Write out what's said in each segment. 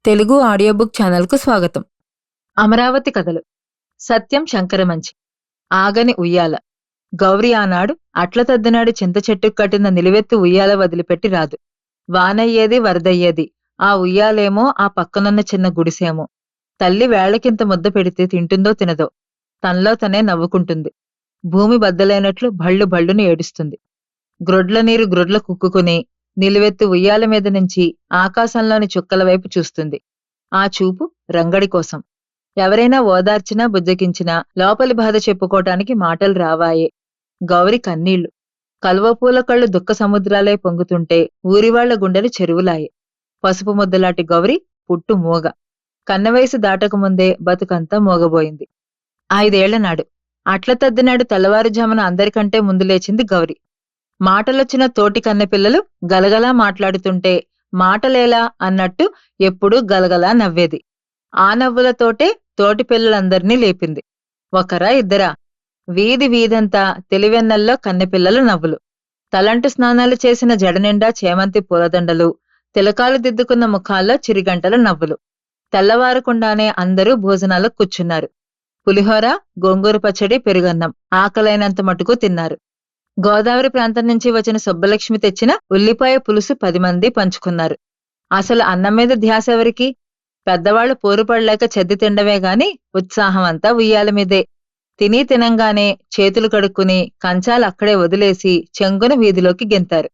Telugu audio book ఛానల్కు స్వాగతం. అమరావతి కథలు. సత్యం శంకరమంచి. ఆగని ఉయ్యాల. గౌరి ఆనాడు అట్ల తద్దినాడు చింత చెట్టుకు కట్టిన నిలువెత్తు ఉయ్యాల వదిలిపెట్టి రాదు. వానయ్యేది వరదయ్యేది. ఆ ఉయ్యాలేమో ఆ పక్కనున్న చిన్న గుడిసేమో. తల్లి వేళకింత ముద్ద పెడితే తింటుందో తినదో. తనలో తనే నవ్వుకుంటుంది. భూమి బద్దలైనట్లు భళ్ళు భళ్ళుని ఏడుస్తుంది. గ్రొడ్ల నీరు గ్రొడ్ల కుక్కుకుని నిలువెత్తు ఉయ్యాల మీద నుంచి ఆకాశంలోని చుక్కల వైపు చూస్తుంది. ఆ చూపు రంగడి కోసం. ఎవరైనా ఓదార్చినా బుజ్జగించినా లోపలి బాధ చెప్పుకోటానికి మాటలు రావాయే. గౌరి కన్నీళ్లు. కలువపూల కళ్ళు దుఃఖ సముద్రాలే పొంగుతుంటే ఊరివాళ్ల గుండెలు చెరువులాయే. పసుపు ముద్దలాంటి గౌరి పుట్టు మూగ. కన్నవయసు దాటకముందే బతుకంతా మోగబోయింది. 5 ఏళ్లనాడు అట్ల తద్దినాడు తెల్లవారుజామున అందరికంటే ముందు లేచింది గౌరి. మాటలొచ్చిన తోటి కన్నెపిల్లలు గలగలా మాట్లాడుతుంటే మాటలేలా అన్నట్టు ఎప్పుడూ గలగలా నవ్వేది. ఆ నవ్వులతోటే తోటి పిల్లలందర్నీ లేపింది. ఒకరా ఇద్దరా? వీధి వీధంతా తెలివెన్నెల్లో కన్నెపిల్లల నవ్వులు. తలంటు స్నానాలు చేసిన జడనిండా చేమంతి పూలదండలు, తిలకాలు దిద్దుకున్న ముఖాల్లో చిరిగంటల నవ్వులు. తెల్లవారకుండానే అందరూ భోజనాలకు కూర్చున్నారు. పులిహోర, గోంగూర పచ్చడి, పెరుగన్నం ఆకలైనంత మటుకు తిన్నారు. గోదావరి ప్రాంతం నుంచి వచ్చిన సుబ్బలక్ష్మి తెచ్చిన ఉల్లిపాయ పులుసు 10 మంది పంచుకున్నారు. అసలు అన్నం మీద ధ్యాస ఎవరికి? పెద్దవాళ్లు పోరుపడలేక చెద్ది తిండమే గాని ఉత్సాహం అంతా ఉయ్యాల మీదే. తిని తినంగానే చేతులు కడుక్కుని కంచాలు అక్కడే వదిలేసి చెంగున వీధిలోకి గెంతారు.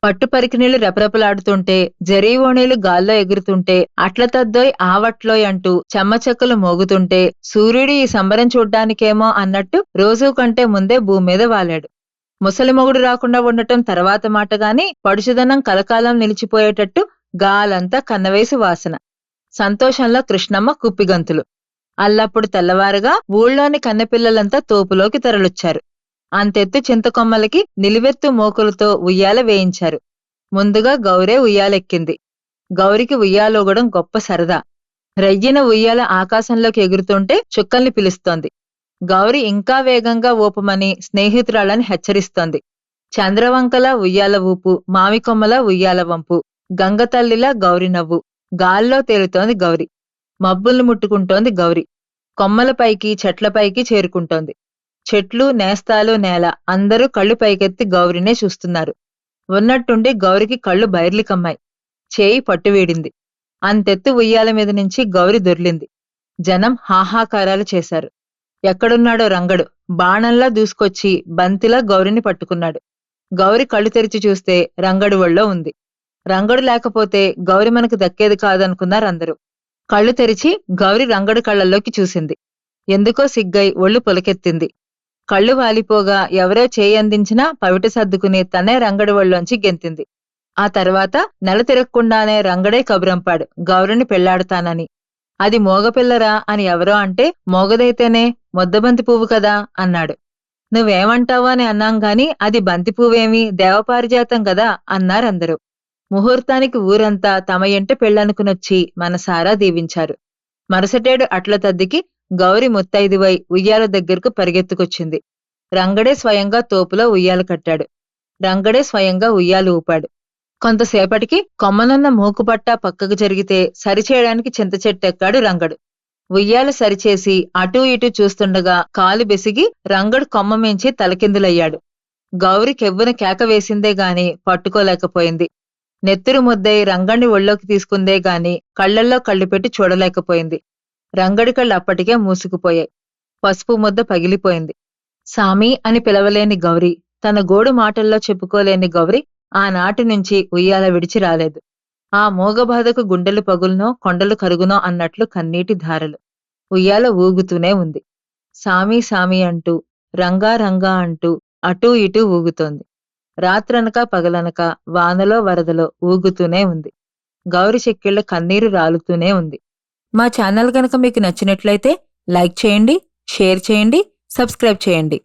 పట్టు పరికినీళ్లు రెపరెపలాడుతుంటే, జరీవోణీలు గాల్లో ఎగురుతుంటే, అట్ల తద్దోయ్ ఆవట్లోయ్ అంటూ చెమ్మచెక్కలు మోగుతుంటే, సూర్యుడు ఈ సంబరం చూడ్డానికేమో అన్నట్టు రోజూ కంటే ముందే భూమి మీద వాలాడు. ముసలి మొగుడు రాకుండా ఉండటం తర్వాత మాటగాని పడుచుదనం కలకాలం నిలిచిపోయేటట్టు గాలంతా కన్నవయసు వాసన. సంతోషంలో కృష్ణమ్మ కుప్పిగంతులు. అల్లప్పుడు తెల్లవారుగా ఊళ్ళోని కన్నెపిల్లలంతా తోపులోకి తరలొచ్చారు. అంతెత్తు చింతకొమ్మలకి నిలువెత్తు మోకులతో ఉయ్యాల వేయించారు. ముందుగా గౌరే ఉయ్యాలెక్కింది. గౌరికి ఉయ్యాలూగడం గొప్ప సరదా. రయ్యిన ఉయ్యాల ఆకాశంలోకి ఎగురుతుంటే చుక్కల్ని పిలుస్తోంది. గౌరి ఇంకా వేగంగా ఊపమని స్నేహితురాళ్ళని హెచ్చరిస్తోంది. చంద్రవంకలా ఉయ్యాల ఊపు, మామికొమ్మలా ఉయ్యాల వంపు, గంగతల్లిలా గౌరి నవ్వు. గాల్లో తేలుతోంది గౌరి. మబ్బుల్ని ముట్టుకుంటోంది గౌరి. కొమ్మలపైకి చెట్లపైకి చేరుకుంటోంది. చెట్లు, నేస్తాలు, నేల అందరూ కళ్ళు పైకెత్తి గౌరినే చూస్తున్నారు. ఉన్నట్టుండి గౌరికి కళ్ళు బైర్లికమ్మాయి. చేయి పట్టువీడింది. అంతెత్తు ఉయ్యాల మీద నుంచి గౌరి దొర్లింది. జనం హాహాకారాలు చేశారు. ఎక్కడున్నాడో రంగడు బాణంలా దూసుకొచ్చి బంతిలా గౌరిని పట్టుకున్నాడు. గౌరి కళ్ళు తెరిచి చూస్తే రంగడు ఒళ్ళో ఉంది. రంగడు లేకపోతే గౌరి మనకు దక్కేది కాదనుకున్నారందరూ. కళ్ళు తెరిచి గౌరి రంగడు కళ్ళల్లోకి చూసింది. ఎందుకో సిగ్గై ఒళ్ళు పొలకెత్తింది. కళ్ళు వాలిపోగా ఎవరో చేయి అందించినా పవిట సర్దుకుని తనే రంగడి ఒళ్ళోంచి గెంతింది. ఆ తర్వాత నెల తిరగకుండానే రంగడే కబురంపాడు గౌరిని పెళ్లాడుతానని. అది మోగపిల్లరా అని ఎవరో అంటే, మోగదైతేనే ముద్దబంతి పువ్వు కదా అన్నాడు. నువ్వేమంటావో అని అన్నాంగాని అది బంతి పువ్వేమీ దేవపారిజాతం గదా అన్నారందరూ. ముహూర్తానికి ఊరంతా తమ ఇంట పెళ్లనుకునొచ్చి మనసారా దీవించారు. మరుసటేడు అట్ల తద్దికి గౌరి ముత్తైదువై ఉయ్యాల దగ్గరకు పరిగెత్తుకొచ్చింది. రంగడే స్వయంగా తోపులో ఉయ్యాల కట్టాడు. రంగడే స్వయంగా ఉయ్యాలు ఊపాడు. కొంతసేపటికి కొమ్మనున్న మూకుపట్టా పక్కకు జరిగితే సరిచేయడానికి చింత చెట్టెక్కాడు రంగడు. ఉయ్యాలు సరిచేసి అటూ ఇటూ చూస్తుండగా కాలు బెసిగి రంగడు కొమ్మమించి తలకిందులయ్యాడు. గౌరి కెవ్వున కేక వేసిందే గాని పట్టుకోలేకపోయింది. నెత్తురు ముద్దై రంగణ్ణి ఒళ్ళోకి తీసుకుందే గాని కళ్లల్లో కళ్ళు పెట్టి చూడలేకపోయింది. రంగడి కళ్ళు అప్పటికే మూసుకుపోయాయి. పసుపు ముద్ద పగిలిపోయింది. సామీ అని పిలవలేని గౌరి, తన గోడు మాటల్లో చెప్పుకోలేని గౌరి ఆనాటి నుంచి ఉయ్యాల విడిచి రాలేదు. ఆ మోగబాధకు గుండెలు పగులునో కొండలు కరుగునో అన్నట్లు కన్నీటి ధారలు. ఉయ్యాల ఊగుతూనే ఉంది. సామీ సామీ అంటూ, రంగా రంగా అంటూ అటూ ఇటూ ఊగుతోంది. రాత్రనక పగలనక వానలో వరదలో ఊగుతూనే ఉంది. గౌరి చెక్కిళ్ల కన్నీరు రాలుతూనే ఉంది. మా ఛానల్ కనుక మీకు నచ్చినట్లయితే లైక్ చేయండి, షేర్ చేయండి, సబ్స్క్రైబ్ చేయండి.